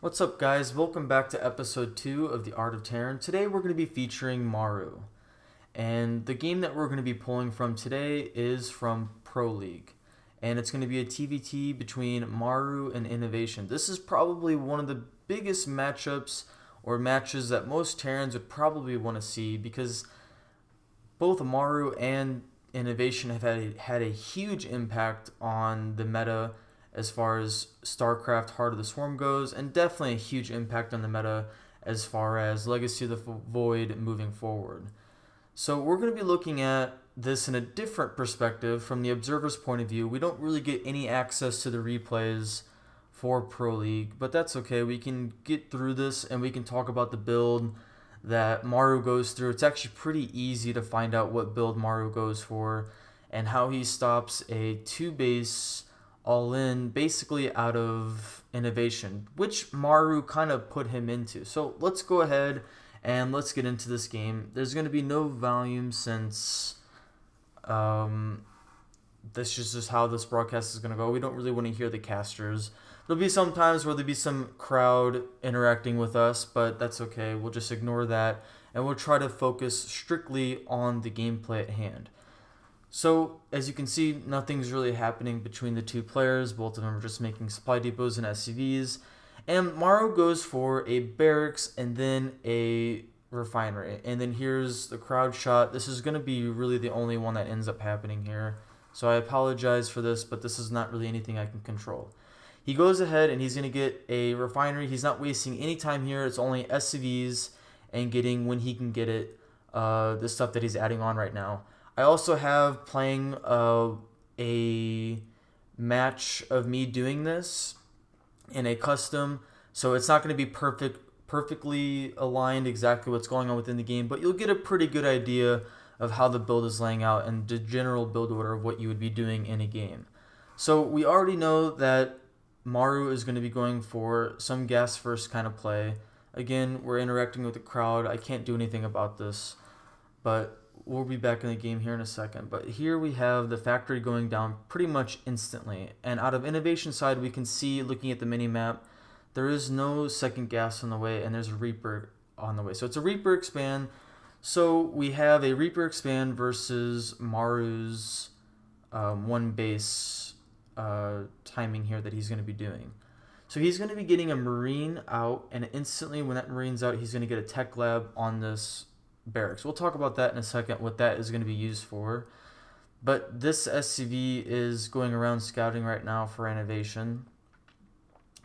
What's up, guys? Welcome back to episode 2 of the Art of Terran. Today we're going to be featuring Maru. And the game that we're going to be pulling from today is from Pro League. And it's going to be a TvT between Maru and Innovation. This is probably one of the biggest matchups or matches that most Terrans would probably want to see because both Maru and Innovation have had a huge impact on the meta as far as StarCraft Heart of the Swarm goes, and definitely a huge impact on the meta as far as Legacy of the Void moving forward. So we're going to be looking at this in a different perspective from the observer's point of view. We don't really get any access to the replays for Pro League, but that's okay. We can get through this and we can talk about the build that Maru goes through. It's actually pretty easy to find out what build Maru goes for and how he stops a 2-base all-in basically out of Innovation, which Maru kind of put him into. So let's go ahead and let's get into this game. There's going to be no volume since this is just how this broadcast is going to go. We don't really want to hear the casters. There'll be some times where there'll be some crowd interacting with us, but that's okay. We'll just ignore that, and we'll try to focus strictly on the gameplay at hand. So, as you can see, nothing's really happening between the two players. Both of them are just making supply depots and SCVs. And Maru goes for a barracks and then a refinery. And then here's the crowd shot. This is going to be really the only one that ends up happening here. So I apologize for this, but this is not really anything I can control. He goes ahead and he's going to get a refinery. He's not wasting any time here. It's only SCVs and getting, when he can get it, the stuff that he's adding on right now. I also have playing a match of me doing this in a custom, so it's not going to be perfectly aligned exactly what's going on within the game, but you'll get a pretty good idea of how the build is laying out and the general build order of what you would be doing in a game. So we already know that Maru is going to be going for some gas first kind of play. Again, we're interacting with the crowd. I can't do anything about this, but we'll be back in the game here in a second. But here we have the factory going down pretty much instantly. And out of Innovation side, we can see, looking at the mini-map, there is no second gas on the way, and there's a Reaper on the way. So it's a Reaper expand. So we have a Reaper expand versus Maru's one base timing here that he's going to be doing. So he's going to be getting a Marine out, and instantly when that Marine's out, he's going to get a Tech Lab on this barracks. We'll talk about that in a second, what that is going to be used for. But this SCV is going around scouting right now for Innovation.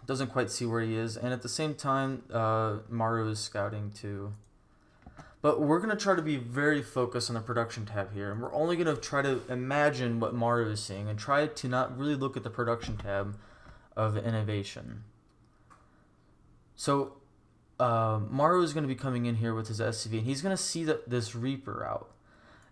Doesn't quite see where he is, and at the same time, Maru is scouting too. But we're going to try to be very focused on the production tab here, and we're only going to try to imagine what Maru is seeing and try to not really look at the production tab of Innovation. So Maru is going to be coming in here with his SCV, and he's going to see this Reaper out.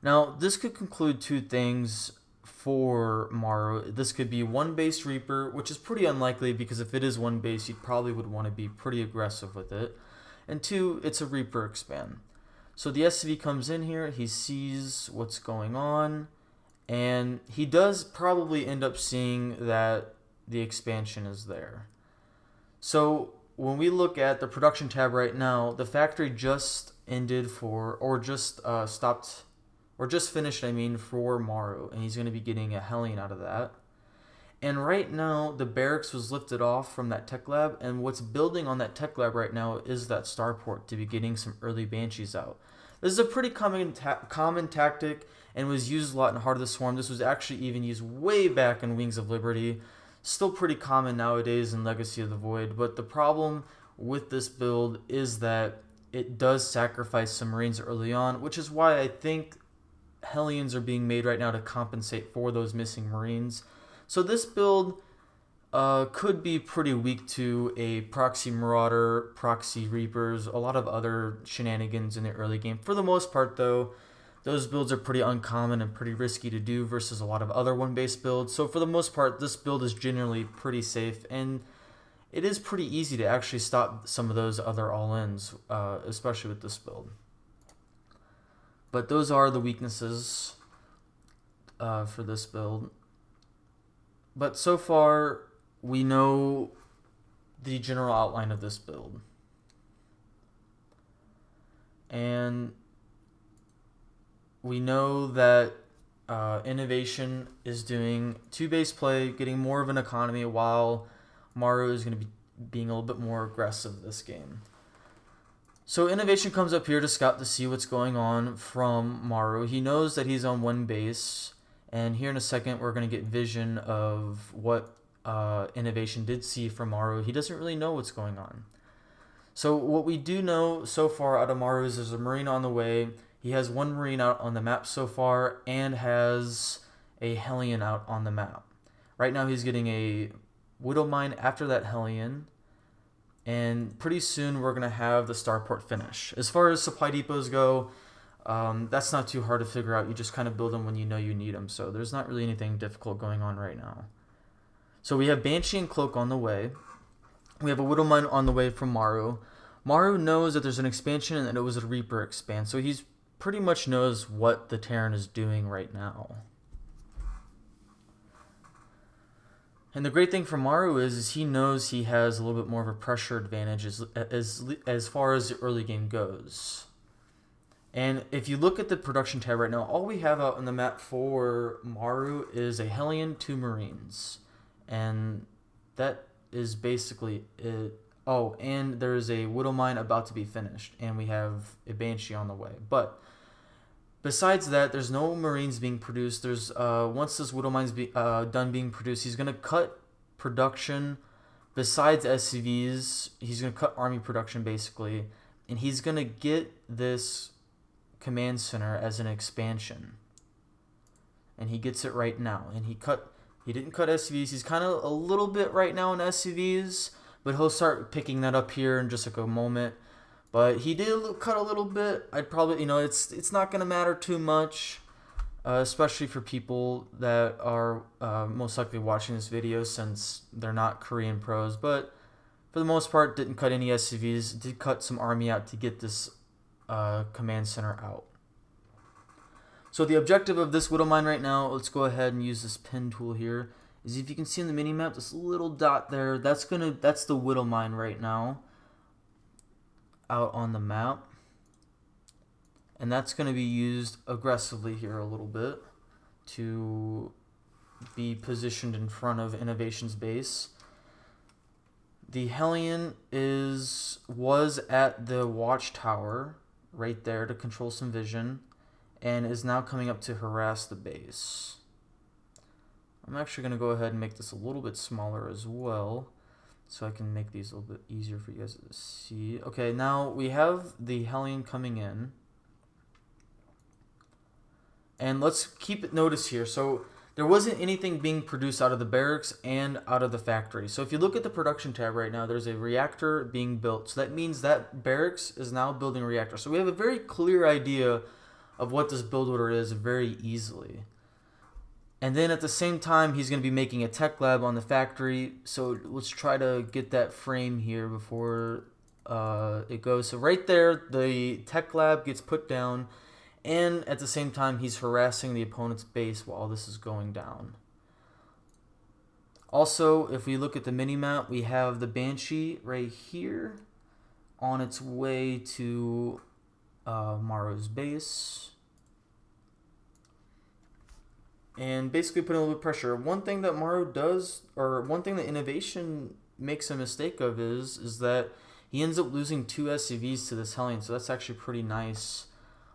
Now, this could conclude two things for Maru. This could be one base Reaper, which is pretty unlikely because if it is one base, you probably would want to be pretty aggressive with it. And two, it's a Reaper expand. So the SCV comes in here, he sees what's going on, and he does probably end up seeing that the expansion is there. So when we look at the production tab right now, the factory just ended or just finished, for Maru, and he's going to be getting a Hellion out of that. And right now, the barracks was lifted off from that tech lab, and what's building on that tech lab right now is that starport to be getting some early Banshees out. This is a pretty common tactic and was used a lot in Heart of the Swarm. This was actually even used way back in Wings of Liberty. Still pretty common nowadays in Legacy of the Void, but the problem with this build is that it does sacrifice some Marines early on, which is why I think Hellions are being made right now to compensate for those missing Marines. So this build could be pretty weak to a Proxy Marauder, Proxy Reapers, a lot of other shenanigans in the early game. For the most part, though, those builds are pretty uncommon and pretty risky to do versus a lot of other one-base builds. So for the most part, this build is generally pretty safe, and it is pretty easy to actually stop some of those other all-ins, especially with this build. But those are the weaknesses for this build. But so far, we know the general outline of this build. And we know that Innovation is doing 2 base play, getting more of an economy, while Maru is going to be being a little bit more aggressive this game. So Innovation comes up here to scout to see what's going on from Maru. He knows that he's on 1 base, and here in a second we're going to get vision of what Innovation did see from Maru. He doesn't really know what's going on. So what we do know so far out of Maru is there's a Marine on the way. He has 1 Marine out on the map so far and has a Hellion out on the map. Right now he's getting a Widow Mine after that Hellion, and pretty soon we're going to have the starport finish. As far as supply depots go, that's not too hard to figure out. You just kind of build them when you know you need them, so there's not really anything difficult going on right now. So we have Banshee and Cloak on the way. We have a Widow Mine on the way from Maru. Maru knows that there's an expansion and that it was a Reaper expand, so he's pretty much knows what the Terran is doing right now. And the great thing for Maru is he knows he has a little bit more of a pressure advantage as far as the early game goes. And if you look at the production tab right now, all we have out on the map for Maru is a Hellion, 2 Marines. And that is basically it. Oh, and there's a Widow Mine about to be finished, and we have a Banshee on the way. But besides that, there's no Marines being produced. There's once this Widow Mine's done being produced, he's gonna cut production. Besides SCVs, he's gonna cut army production basically, and he's gonna get this command center as an expansion. And he gets it right now. And he didn't cut SCVs. He's kind of a little bit right now in SCVs, but he'll start picking that up here in just like a moment. But he did cut a little bit. I'd probably, it's not going to matter too much, especially for people that are most likely watching this video since they're not Korean pros. But for the most part, didn't cut any SCVs. Did cut some army out to get this command center out. So the objective of this Widow Mine right now, let's go ahead and use this pin tool here, is if you can see in the mini map, this little dot there, that's the Widow Mine right now out on the map. And that's going to be used aggressively here a little bit to be positioned in front of Innovation's base. The Hellion was at the watchtower right there to control some vision, and is now coming up to harass the base. I'm actually going to go ahead and make this a little bit smaller as well, so I can make these a little bit easier for you guys to see. Okay, now we have the Hellion coming in. And let's keep it notice here. So there wasn't anything being produced out of the barracks and out of the factory. So if you look at the production tab right now, there's a reactor being built. So that means that barracks is now building a reactor. So we have a very clear idea of what this build order is very easily. And then at the same time, he's going to be making a tech lab on the factory. So let's try to get that frame here before it goes. So right there, the tech lab gets put down. And at the same time, he's harassing the opponent's base while this is going down. Also, if we look at the mini-map, we have the Banshee right here on its way to Maru's base. And basically putting a little bit of pressure. One thing that Maru does, or one thing that Innovation makes a mistake of is that he ends up losing 2 SCVs to this Hellion. So that's actually pretty nice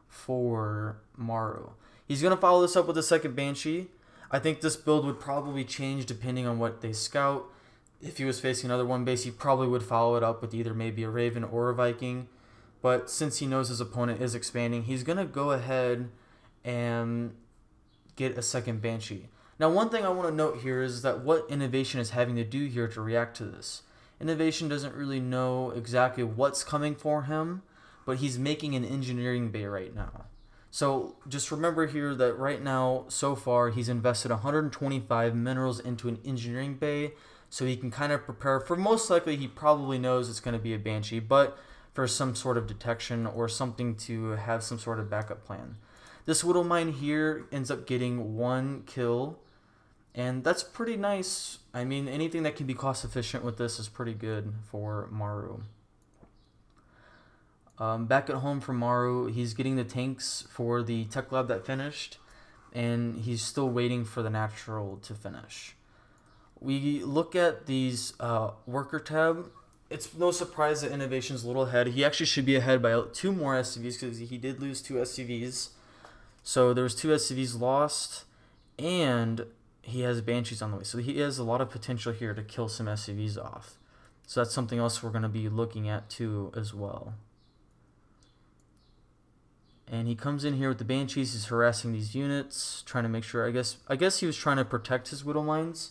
for Maru. He's going to follow this up with a second Banshee. I think this build would probably change depending on what they scout. If he was facing another 1 base, he probably would follow it up with either maybe a Raven or a Viking. But since he knows his opponent is expanding, he's going to go ahead and get a second Banshee. Now, one thing I want to note here is that what Innovation is having to do here to react to this. Innovation doesn't really know exactly what's coming for him, but he's making an engineering bay right now. So just remember here that right now, so far, he's invested 125 minerals into an engineering bay, so he can kind of prepare for, most likely he probably knows it's going to be a Banshee, but for some sort of detection or something to have some sort of backup plan. This Widow Mine here ends up getting 1 kill, And that's pretty nice. I mean, anything that can be cost efficient with this is pretty good for Maru. Back at home for Maru, he's getting the tanks for the tech lab that finished, and he's still waiting for the natural to finish. We look at these worker tab. It's no surprise that innovation's a little ahead. He actually should be ahead by 2 more SCVs because he did lose 2 SCVs. So there was 2 SCVs lost, and he has Banshees on the way. So he has a lot of potential here to kill some SCVs off. So that's something else we're going to be looking at too as well. And he comes in here with the Banshees. He's harassing these units, trying to make sure. I guess he was trying to protect his Widow Mines.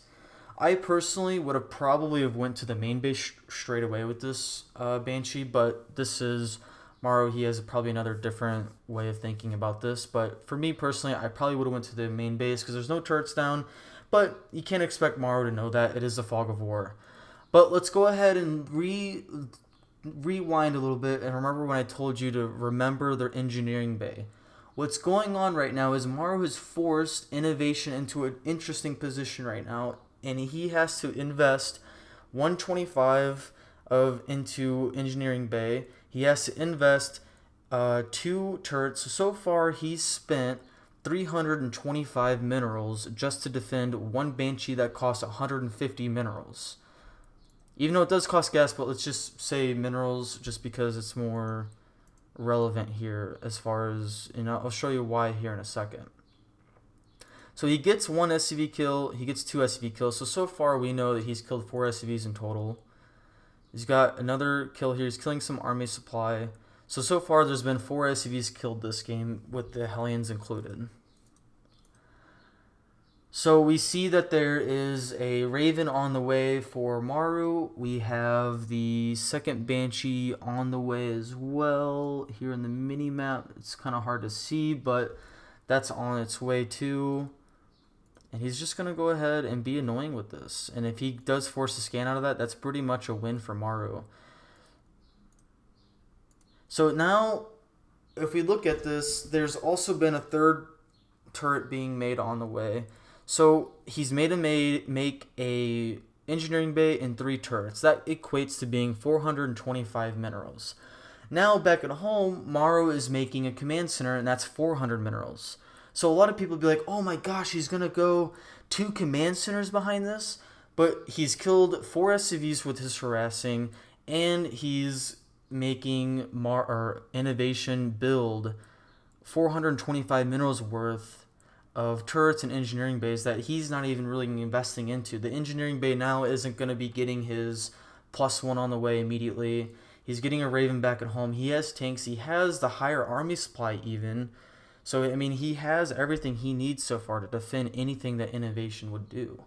I personally would have probably went to the main base straight away with this Banshee, but this is Maru. He has probably another different way of thinking about this. But for me personally, I probably would have went to the main base because there's no turrets down. But you can't expect Maru to know that. It is the fog of war. But let's go ahead and rewind a little bit and remember when I told you to remember their engineering bay. What's going on right now is Maru has forced innovation into an interesting position right now, and he has to invest 125 into engineering bay. He has to invest 2 turrets. So far he's spent 325 minerals just to defend 1 Banshee that costs 150 minerals. Even though it does cost gas, but let's just say minerals just because it's more relevant here as far as, I'll show you why here in a second. So he gets 1 SCV kill, he gets 2 SCV kills. So far we know that he's killed 4 SCVs in total. He's got another kill here, he's killing some army supply. So far there's been 4 SCVs killed this game with the Hellions included. So we see that there is a Raven on the way for Maru. We have the second Banshee on the way as well. Here in the mini-map, it's kind of hard to see, but that's on its way too. And he's just going to go ahead and be annoying with this. And if he does force a scan out of that, that's pretty much a win for Maru. So now, if we look at this, there's also been a 3rd turret being made on the way. So he's make a engineering bay and 3 turrets. That equates to being 425 minerals. Now back at home, Maru is making a command center, and that's 400 minerals. So a lot of people be like, oh my gosh, he's going to go 2 command centers behind this? But he's killed 4 SCVs with his harassing, and he's making innovation build 425 minerals worth of turrets and engineering bays that he's not even really investing into. The engineering bay now isn't going to be getting his +1 on the way immediately. He's getting a Raven back at home. He has tanks. He has the higher army supply even. So, I mean, he has everything he needs so far to defend anything that innovation would do.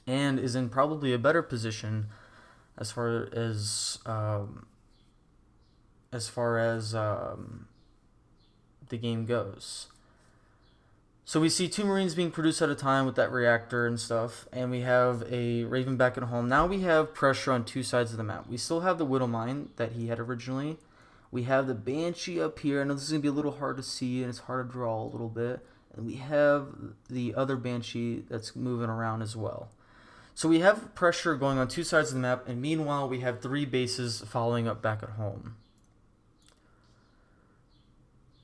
And is in probably a better position as far as the game goes. So we see 2 Marines being produced at a time with that reactor and stuff, and we have a Raven back at home. Now we have pressure on 2 sides of the map. We still have the Widow Mine that he had originally. We have the Banshee up here. I know this is going to be a little hard to see, and it's hard to draw a little bit. And we have the other Banshee that's moving around as well. So we have pressure going on 2 sides of the map, and meanwhile we have 3 bases following up back at home.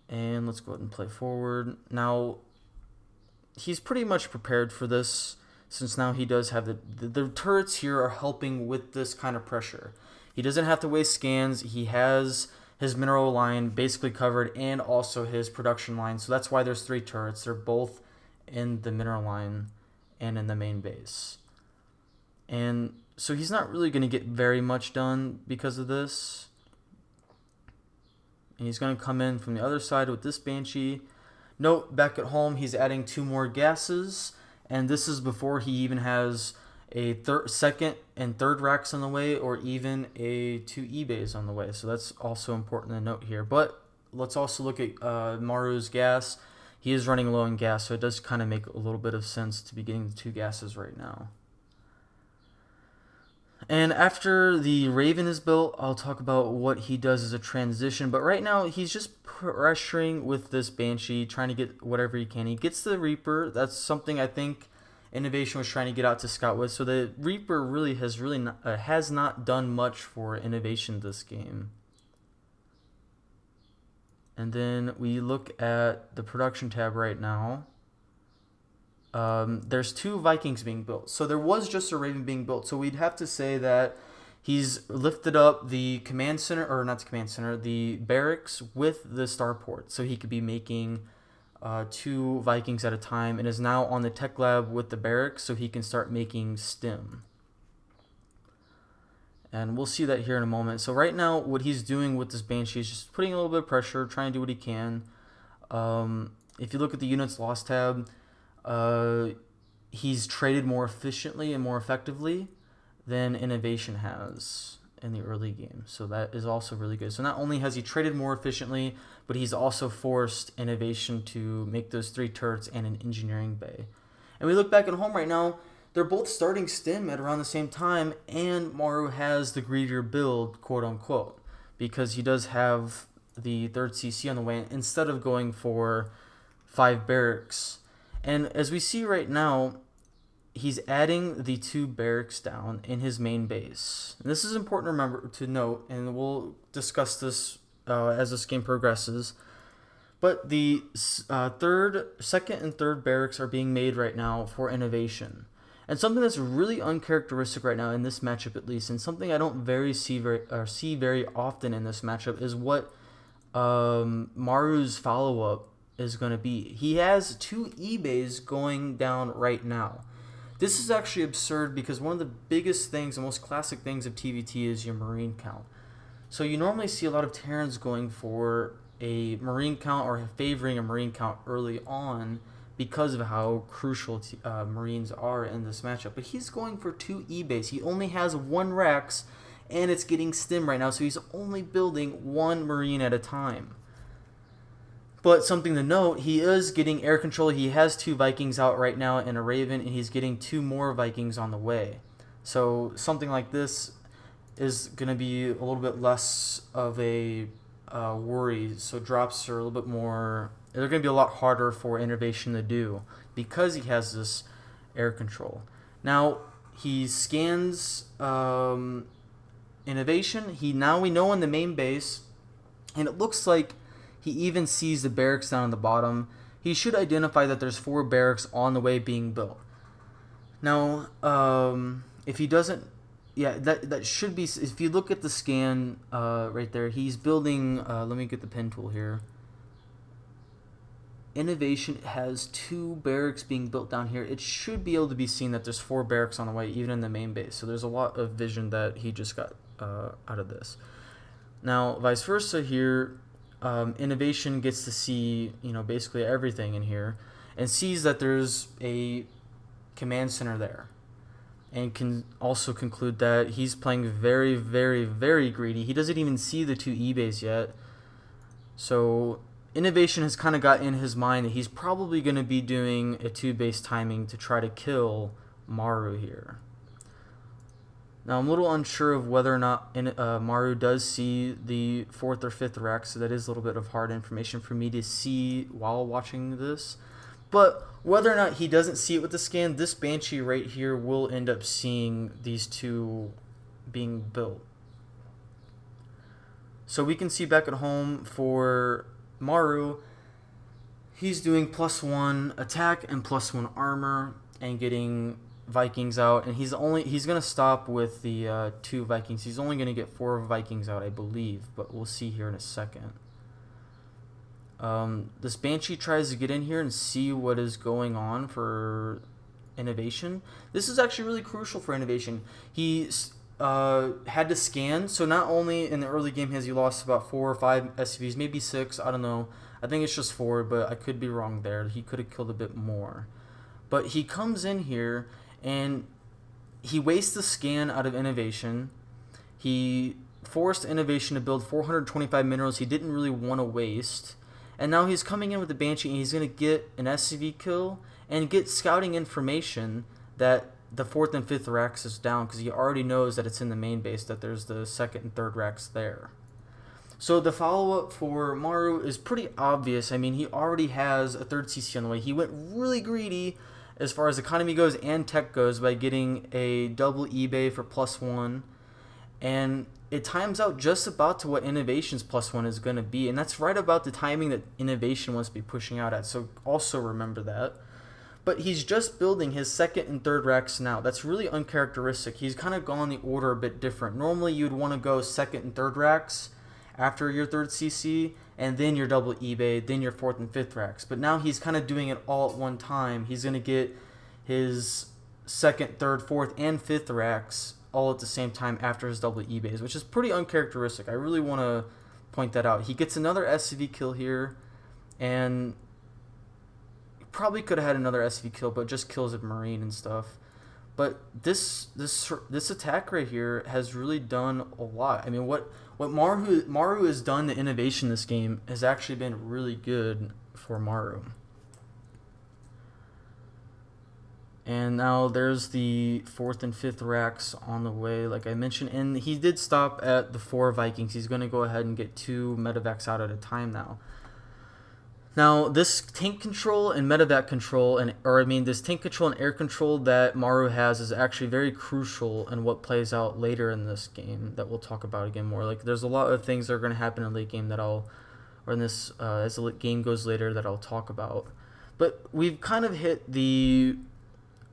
And let's go ahead and play forward. Now, he's pretty much prepared for this, since now he does have the turrets here are helping with this kind of pressure. He doesn't have to waste scans. He has his mineral line basically covered and also his production line. So that's why there's 3 turrets. They're both in the mineral line and in the main base. And so he's not really going to get very much done because of this. And he's going to come in from the other side with this Banshee. Note, back at home, he's adding 2 more gases, and this is before he even has a 2nd and 3rd racks on the way, or even a 2 E-bays on the way. So that's also important to note here. But let's also look at Maru's gas. He is running low on gas, so it does kind of make a little bit of sense to be getting the 2 gases right now. And after the Raven is built, I'll talk about what he does as a transition. But right now, he's just pressuring with this Banshee, trying to get whatever he can. He gets the Reaper. That's something I think Innovation was trying to get out to scout with. So the Reaper really has not done much for Innovation this game. And then we look at the production tab right now. There's 2 Vikings being built. So there was just a Raven being built. So we'd have to say that he's lifted up the command center, or not the command center, the barracks with the starport. So he could be making 2 Vikings at a time, and is now on the tech lab with the barracks so he can start making stim. And we'll see that here in a moment. So right now, what he's doing with this Banshee is just putting a little bit of pressure, trying to do what he can. If you look at the units lost tab, he's traded more efficiently and more effectively than Innovation has in the early game. So that is also really good. So not only has he traded more efficiently, but he's also forced Innovation to make those 3 turrets and an engineering bay. And we look back at home right now, they're both starting stim at around the same time, and Maru has the greedier build, quote unquote, because he does have the 3rd CC on the way instead of going for 5 barracks. And as we see right now, he's adding the 2 barracks down in his main base. And this is important to remember, to note, and we'll discuss this as this game progresses. But the 2nd and 3rd barracks are being made right now for Innovation. And something that's really uncharacteristic right now in this matchup, at least, and something I don't see very often in this matchup, is what Maru's follow-up is going to be. He has 2 E-bays going down right now. This is actually absurd because one of the biggest things, the most classic things of TvT is your Marine count. So you normally see a lot of Terrans going for a Marine count or favoring a Marine count early on because of how crucial Marines are in this matchup. But he's going for 2 E-bays. He only has 1 Rex, and it's getting stim right now, so he's only building 1 Marine at a time. But something to note, he is getting air control. He has 2 Vikings out right now and a Raven, and he's getting 2 more Vikings on the way. So something like this is going to be a little bit less of a worry. So drops are a little bit more... They're going to be a lot harder for Innovation to do because he has this air control. Now, he scans Innovation. Now we know on the main base, and it looks like he even sees the barracks down on the bottom. He should identify that there's 4 barracks on the way being built. Now, if he doesn't... Yeah, that should be... If you look at the scan right there, he's building... let me get the pen tool here. Innovation has 2 barracks being built down here. It should be able to be seen that there's 4 barracks on the way, even in the main base. So there's a lot of vision that he just got out of this. Now, vice versa here... Innovation gets to see, basically everything in here, and sees that there's a command center there, and can also conclude that he's playing very, very, very greedy. He doesn't even see the 2 E-bays yet. So Innovation has kind of got in his mind that he's probably going to be doing a 2-base timing to try to kill Maru here. Now, I'm a little unsure of whether or not Maru does see the 4th or 5th Rex, so that is a little bit of hard information for me to see while watching this. But whether or not he doesn't see it with the scan, this Banshee right here will end up seeing these 2 being built. So we can see back at home for Maru, he's doing +1 attack and +1 armor and getting Vikings out, and he's gonna stop with the 2 Vikings. He's only gonna get 4 Vikings out, I believe, but we'll see here in a second. This Banshee tries to get in here and see what is going on for Innovation. This is actually really crucial for Innovation. He had to scan, so not only in the early game has he lost about 4 or 5 SCVs, maybe 6, I don't know. I think it's just 4, but I could be wrong there. He could have killed a bit more. But he comes in here and he wastes the scan out of Innovation. He forced Innovation to build 425 minerals he didn't really want to waste. And now he's coming in with the Banshee, and he's going to get an SCV kill and get scouting information that the 4th and 5th Rex is down, because he already knows that it's in the main base, that there's the 2nd and 3rd Rex there. So the follow-up for Maru is pretty obvious. I mean, he already has a 3rd CC on the way. He went really greedy as far as economy goes and tech goes by getting a double eBay for +1, and it times out just about to what innovation's +1 is going to be, and that's right about the timing that innovation wants to be pushing out at, so also remember that. But he's just building his second and third racks now. That's really uncharacteristic. He's kind of gone the order a bit different. Normally you'd want to go second and third racks after your third CC, and then your double eBay, then your fourth and fifth racks. But now he's kind of doing it all at one time. He's going to get his second, third, fourth, and fifth racks all at the same time after his double eBays, which is pretty uncharacteristic. I really want to point that out. He gets another SCV kill here, and probably could have had another SV kill, but just kills a Marine and stuff. But this attack right here has really done a lot. I mean, what Maru has done to innovation this game has actually been really good for Maru. And now there's the fourth and fifth racks on the way, like I mentioned. And he did stop at the 4 Vikings. He's going to go ahead and get 2 medevacs out at a time now. Now, this tank control and medevac control, this tank control and air control that Maru has is actually very crucial in what plays out later in this game that we'll talk about again more. Like, there's a lot of things that are going to happen in the late game as the game goes later that I'll talk about. But we've kind of hit the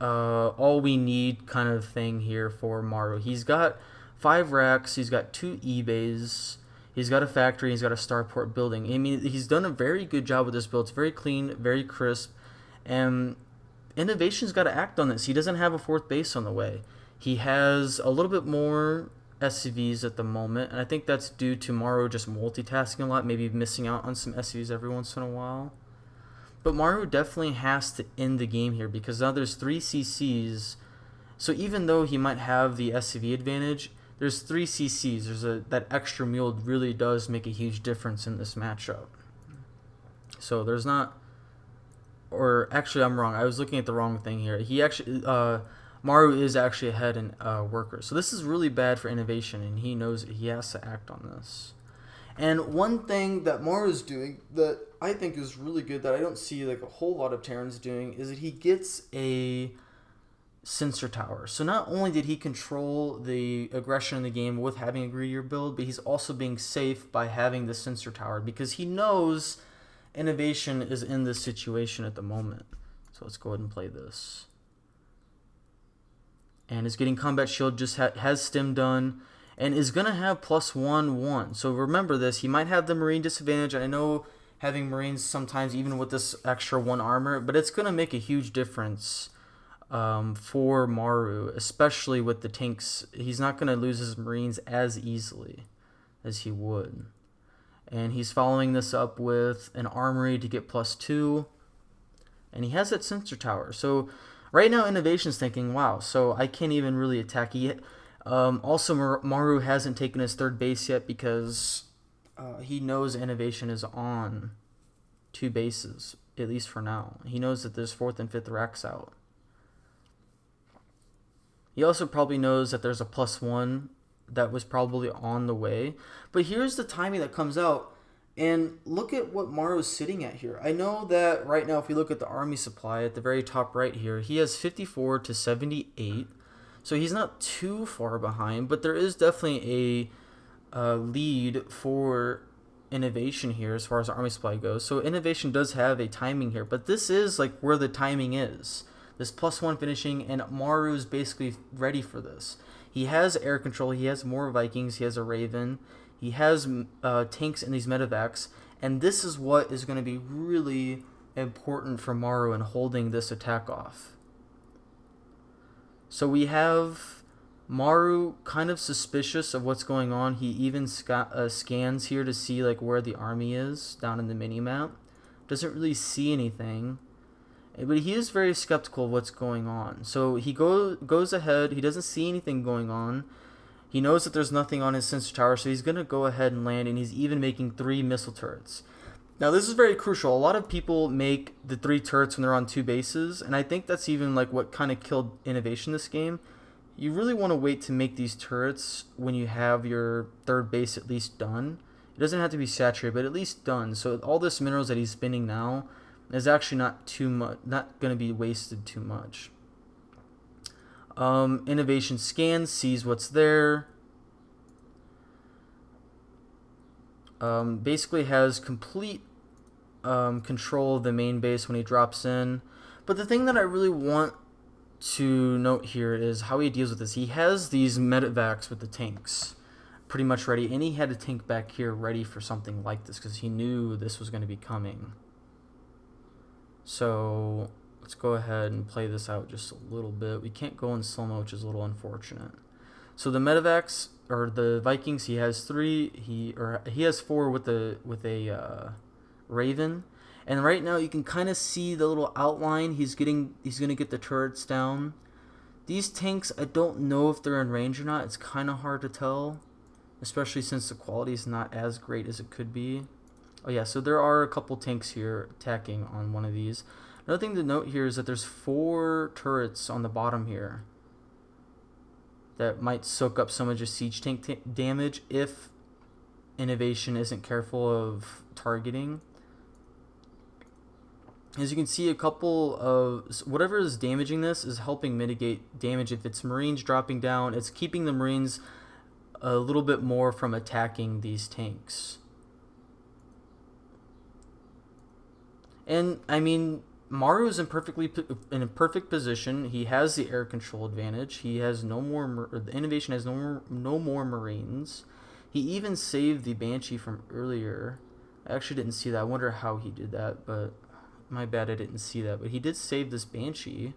all we need kind of thing here for Maru. He's got 5 racks, he's got 2 eBays, he's got a factory, he's got a starport building. I mean, he's done a very good job with this build. It's very clean, very crisp, and innovation's got to act on this. He doesn't have a 4th base on the way. He has a little bit more SCVs at the moment, and I think that's due to Maru just multitasking a lot, maybe missing out on some SCVs every once in a while. But Maru definitely has to end the game here because now there's 3 CCs, so even though he might have the SCV advantage, there's 3 CCs. That extra mule really does make a huge difference in this matchup. So there's not, or actually I'm wrong. I was looking at the wrong thing here. He actually, Maru is actually ahead in workers. So this is really bad for innovation, and he knows it. He has to act on this. And one thing that Maru is doing that I think is really good that I don't see like a whole lot of Terrans doing is that he gets a sensor tower. So not only did he control the aggression in the game with having a greedier build, but he's also being safe by having the sensor tower because he knows innovation is in this situation at the moment. So let's go ahead and play this. And is getting combat shield, just has stim done, and is going to have +1/1. So remember this, he might have the Marine disadvantage. I know having Marines sometimes, even with this extra 1 armor, but it's going to make a huge difference for Maru, especially with the tanks. He's not going to lose his Marines as easily as he would. And he's following this up with an armory to get +2. And he has that sensor tower. So right now innovation's thinking, wow, so I can't even really attack. Also, Maru hasn't taken his 3rd base yet because he knows innovation is on 2 bases, at least for now. He knows that there's 4th and 5th racks out. He also probably knows that there's a +1 that was probably on the way. But here's the timing that comes out. And look at what Maru is sitting at here. I know that right now if we look at the army supply at the very top right here, he has 54 to 78. So he's not too far behind, but there is definitely a lead for innovation here as far as the army supply goes. So innovation does have a timing here, but this is like where the timing is. This +1 finishing, and Maru is basically ready for this. He has air control, he has more Vikings, he has a Raven, he has tanks in these medevacs, and this is what is going to be really important for Maru in holding this attack off. So we have Maru kind of suspicious of what's going on. He even scans here to see like where the army is down in the mini-map. Doesn't really see anything. But he is very skeptical of what's going on. So he goes ahead. He doesn't see anything going on. He knows that there's nothing on his sensor tower, so he's going to go ahead and land, and he's even making 3 missile turrets. Now, this is very crucial. A lot of people make the 3 turrets when they're on 2 bases, and I think that's even like what kind of killed innovation this game. You really want to wait to make these turrets when you have your 3rd base at least done. It doesn't have to be saturated, but at least done. So all this minerals that he's spending now is actually not too much, not going to be wasted too much. Innovation scans, sees what's there. Basically has complete control of the main base when he drops in. But the thing that I really want to note here is how he deals with this. He has these medevacs with the tanks pretty much ready, and he had a tank back here ready for something like this because he knew this was going to be coming. So let's go ahead and play this out just a little bit. We can't go in slow-mo, which is a little unfortunate. So the medevacs, or the Vikings, he has 3. He has 4 with a Raven, and right now you can kind of see the little outline. He's gonna get the turrets down. These tanks, I don't know if they're in range or not. It's kind of hard to tell, especially since the quality is not as great as it could be. Oh yeah, so there are a couple tanks here attacking on one of these. Another thing to note here is that there's 4 turrets on the bottom here that might soak up some of just siege tank damage if Innovation isn't careful of targeting. As you can see, a couple of whatever is damaging this is helping mitigate damage. If it's Marines dropping down, it's keeping the Marines a little bit more from attacking these tanks. And I mean, Maru is in a perfect position. He has the air control advantage. He has no more. The Innovation has no more Marines. He even saved the Banshee from earlier. I actually didn't see that. I wonder how he did that, but my bad, I didn't see that. But he did save this Banshee.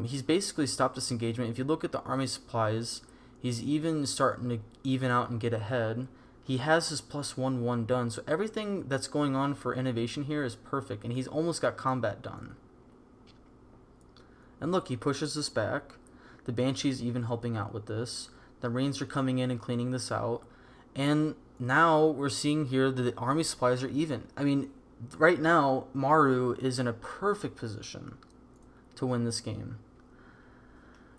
He's basically stopped this engagement. If you look at the army supplies, he's even starting to even out and get ahead. He has his +1/1 done, so everything that's going on for Innovation here is perfect, and he's almost got combat done. And look, he pushes this back. The Banshee's even helping out with this. The Marines are coming in and cleaning this out. And now we're seeing here that the army supplies are even. I mean, right now, Maru is in a perfect position to win this game.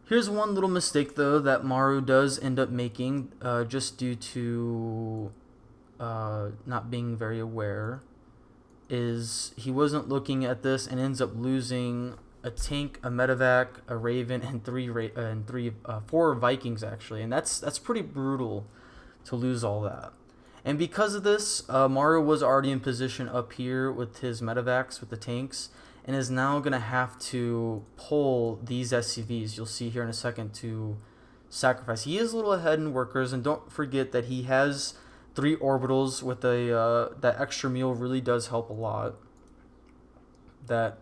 Here's one little mistake, though, that Maru does end up making just due to not being very aware, is he wasn't looking at this and ends up losing a tank, a medevac, a Raven, and 4 Vikings, actually. And that's pretty brutal to lose all that. And because of this, Maru was already in position up here with his medevacs, with the tanks, and is now going to have to pull these SCVs, you'll see here in a second, to sacrifice. He is a little ahead in workers, and don't forget that he has 3 orbitals with that extra mule really does help a lot. That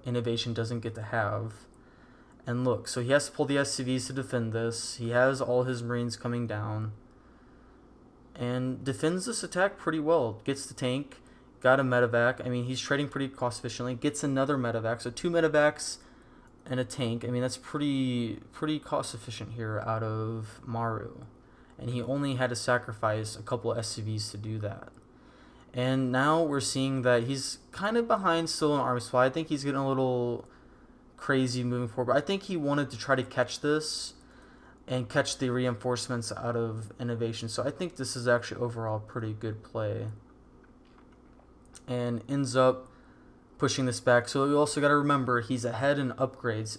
Innovation doesn't get to have. And look, so he has to pull the SCVs to defend this. He has all his Marines coming down. And defends this attack pretty well. Gets the tank. Got a medevac. I mean, he's trading pretty cost efficiently. Gets another medevac. So 2 medevacs and a tank. I mean, that's pretty cost efficient here out of Maru. And he only had to sacrifice a couple of SCVs to do that. And now we're seeing that he's kind of behind still in army supply. I think he's getting a little crazy moving forward. But I think he wanted to try to catch this and catch the reinforcements out of Innovation. So I think this is actually overall pretty good play. And ends up pushing this back. So you also got to remember he's ahead in upgrades.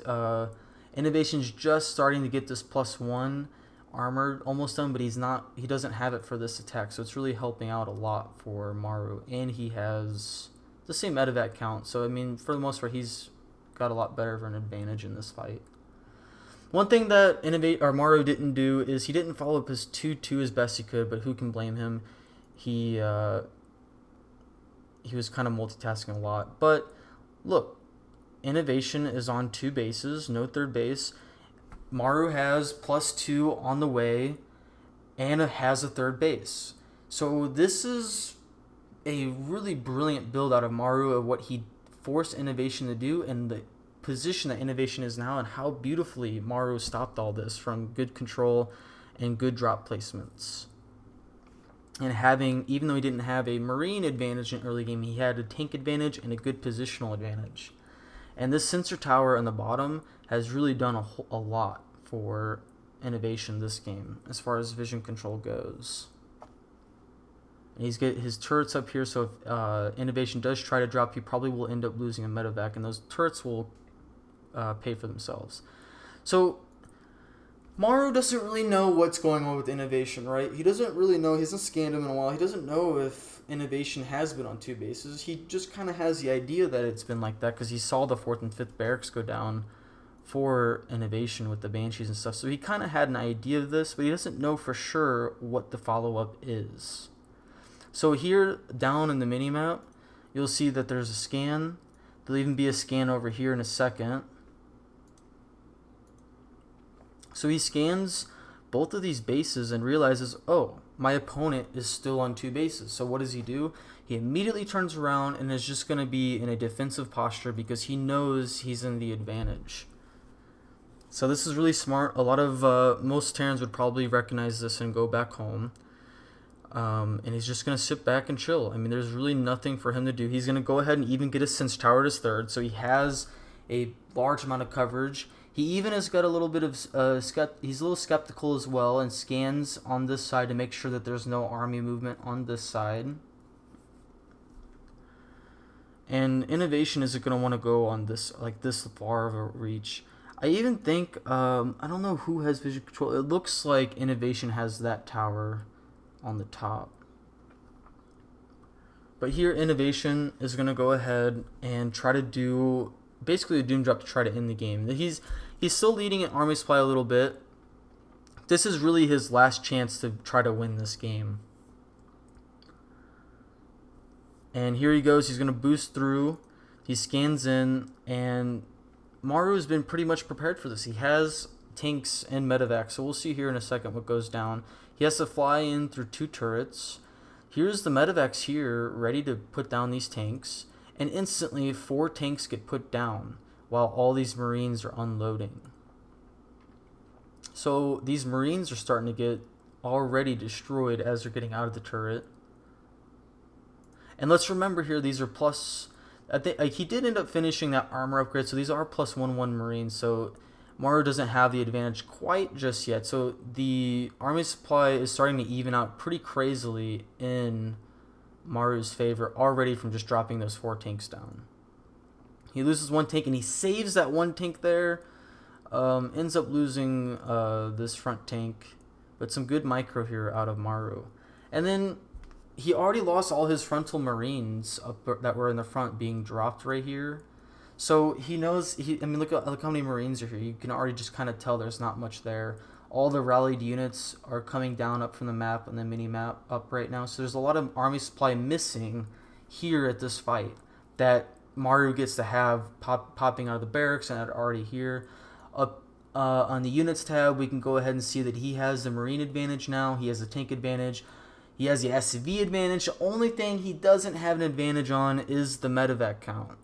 Innovation's just starting to get this +1 armor almost done, but he doesn't have it for this attack, so it's really helping out a lot for Maru. And he has the same medevac count, so I mean, for the most part, he's got a lot better of an advantage in this fight. One thing that Maru didn't do is he didn't follow up his 2-2 as best he could, but who can blame him? He was kind of multitasking a lot. But look, Innovation is on 2 bases, no 3rd base. Maru has +2 on the way and has a 3rd base. So this is a really brilliant build out of Maru of what he forced Innovation to do and the position that Innovation is now and how beautifully Maru stopped all this from good control and good drop placements. And even though he didn't have a Marine advantage in early game, he had a tank advantage and a good positional advantage. And this sensor tower on the bottom has really done a lot for Innovation this game as far as vision control goes. And he's get his turrets up here, so if Innovation does try to drop, he probably will end up losing a medevac, and those turrets will pay for themselves. So Maru doesn't really know what's going on with Innovation, right? He doesn't really know. He hasn't scanned him in a while. He doesn't know if Innovation has been on 2 bases. He just kind of has the idea that it's been like that because he saw the 4th and 5th barracks go down for Innovation with the Banshees and stuff. So he kind of had an idea of this, but he doesn't know for sure what the follow-up is. So here, down in the minimap, you'll see that there's a scan. There'll even be a scan over here in a second. So he scans both of these bases and realizes, oh, my opponent is still on 2 bases. So what does he do? He immediately turns around and is just going to be in a defensive posture because he knows he's in the advantage. So this is really smart. A lot of most Terrans would probably recognize this and go back home. And he's just going to sit back and chill. I mean, there's really nothing for him to do. He's going to go ahead and even get his Sense Tower at his 3rd. So he has a large amount of coverage. He even has got a little bit of, he's a little skeptical as well and scans on this side to make sure that there's no army movement on this side. And Innovation isn't going to want to go on this, like this far of a reach. I even think, I don't know who has vision control. It looks like Innovation has that tower on the top. But here Innovation is going to go ahead and try to do basically a Doom Drop to try to end the game. He's still leading in army supply a little bit. This is really his last chance to try to win this game. And here he goes. He's going to boost through. He scans in, and Maru's been pretty much prepared for this. He has tanks and medevac, so we'll see here in a second what goes down. He has to fly in through 2 turrets. Here's the medevacs here ready to put down these tanks, and instantly 4 tanks get put down while all these Marines are unloading. So these Marines are starting to get already destroyed as they're getting out of the turret. And let's remember here, these are plus, I think he did end up finishing that armor upgrade, so these are +1/1 Marines, so Maru doesn't have the advantage quite just yet. So the army supply is starting to even out pretty crazily in Maru's favor already from just dropping those 4 tanks down. He loses 1 tank and he saves that 1 tank there. Ends up losing this front tank, but some good micro here out of Maru. And then he already lost all his frontal Marines that were in the front being dropped right here. So he knows, I mean, look how many Marines are here. You can already just kind of tell there's not much there. All the rallied units are coming down up from the map and the mini-map up right now. So there's a lot of army supply missing here at this fight that Maru gets to have popping out of the barracks and already here. Up on the units tab, we can go ahead and see that he has the Marine advantage now. He has the tank advantage. He has the SCV advantage. The only thing he doesn't have an advantage on is the medevac count.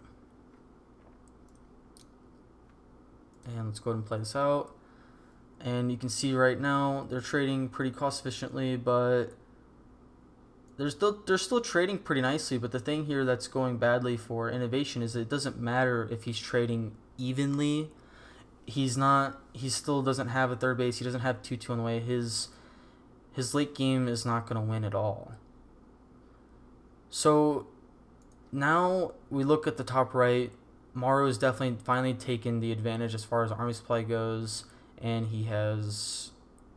And let's go ahead and play this out. And you can see right now they're trading pretty cost efficiently, but they're still trading pretty nicely. But the thing here that's going badly for Innovation is that it doesn't matter if he's trading evenly. He still doesn't have a 3rd base. He doesn't have 2-2 on the way. His late game is not going to win at all. So now we look at the top right. Maru has definitely finally taken the advantage as far as army supply goes, and he has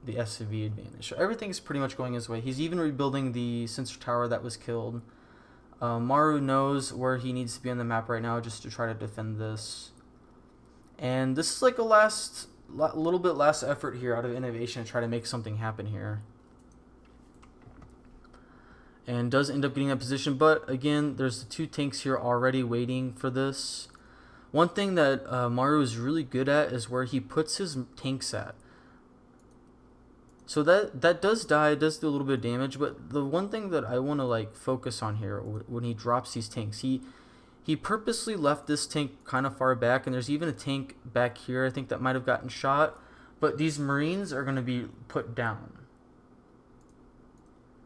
the SCV advantage. So everything's pretty much going his way. He's even rebuilding the sensor tower that was killed. Maru knows where he needs to be on the map right now just to try to defend this. And this is like a little bit last effort here out of Innovation to try to make something happen here. And does end up getting that position, but again, there's the 2 tanks here already waiting for this. One thing that Maru is really good at is where he puts his tanks at. So that does die, it does do a little bit of damage, but the one thing that I want to focus on here when he drops these tanks, he purposely left this tank kind of far back, and there's even a tank back here I think that might have gotten shot, but these Marines are going to be put down.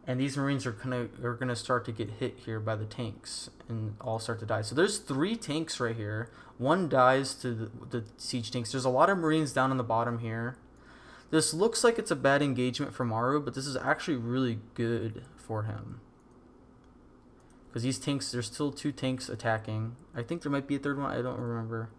And these Marines are gonna start to get hit here by the tanks and all start to die. So there's 3 tanks right here. 1 dies to the siege tanks. There's a lot of Marines down on the bottom here. This looks like it's a bad engagement for Maru, but this is actually really good for him. because these tanks, there's still 2 tanks attacking. I think there might be a third one. I don't remember.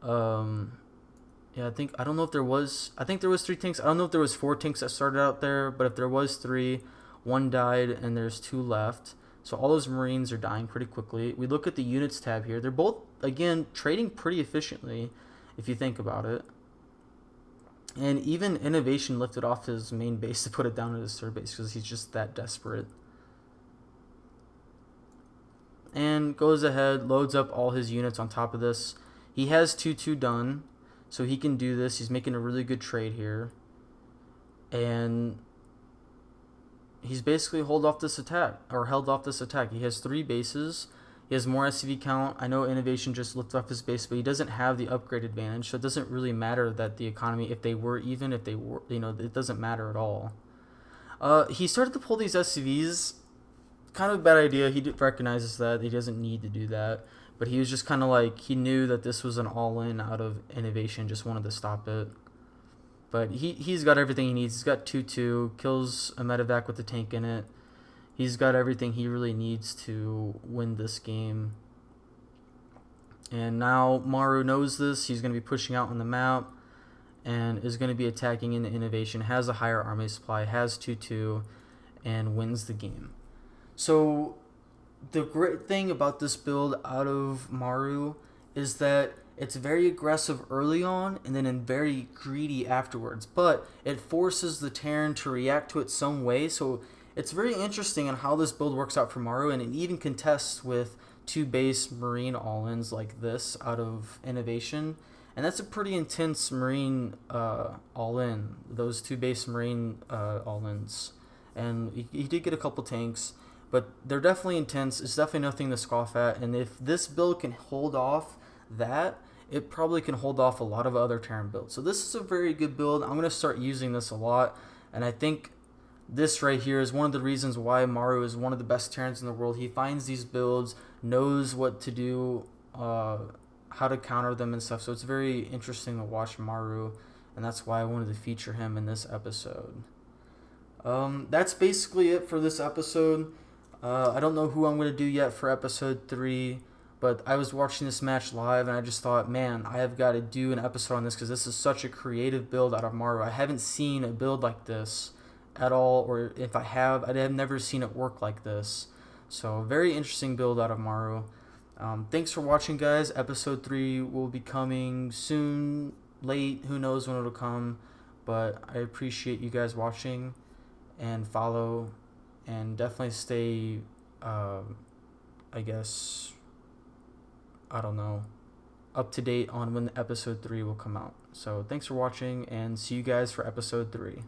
Yeah, I don't know if there was. I think there was 3 tanks. I don't know if there was 4 tanks that started out there, but if there was 3, 1 died and there's 2 left. So all those Marines are dying pretty quickly. We look at the units tab here. They're both, again, trading pretty efficiently, if you think about it. And even Innovation lifted off his main base to put it down at his third base because he's just that desperate. And goes ahead, loads up all his units on top of this. He has 2-2 done, so he can do this. He's making a really good trade here. And he's basically held off this attack. He has 3 bases. He has more SCV count. I know Innovation just lifted off his base, but he doesn't have the upgrade advantage, so it doesn't really matter that the economy, if they were, it doesn't matter at all. He started to pull these SCVs. Kind of a bad idea. He recognizes that he doesn't need to do that, but he was just kind of like, he knew that this was an all-in out of Innovation, just wanted to stop it. But he's got everything he needs. He's got 2-2, kills a medevac with the tank in it. He's got everything he really needs to win this game. And now Maru knows this. He's going to be pushing out on the map and is going to be attacking into Innovation. Has a higher army supply, has 2-2, and wins the game. So the great thing about this build out of Maru is that it's very aggressive early on and then very greedy afterwards. But it forces the Terran to react to it some way. So it's very interesting on how this build works out for Maru, and it even contests with 2 base Marine all-ins like this out of Innovation. And that's a pretty intense Marine all-in, those 2 base Marine all-ins. And he did get a couple tanks, but they're definitely intense. It's definitely nothing to scoff at. And if this build can hold off that, it probably can hold off a lot of other Terran builds. So this is a very good build. I'm going to start using this a lot, and I think this right here is one of the reasons why Maru is one of the best Terrans in the world. He finds these builds, knows what to do, how to counter them and stuff. So it's very interesting to watch Maru, and that's why I wanted to feature him in this episode. That's basically it for this episode. I don't know who I'm going to do yet for episode 3, but I was watching this match live, and I just thought, man, I have got to do an episode on this because this is such a creative build out of Maru. I haven't seen a build like this at all, or if I have never seen it work like this. So very interesting build out of Maru. Thanks for watching, guys. Episode 3 will be coming soon, late, who knows when it'll come, but I appreciate you guys watching and follow, and definitely stay up to date on when episode 3 will come out. So thanks for watching, and see you guys for episode 3.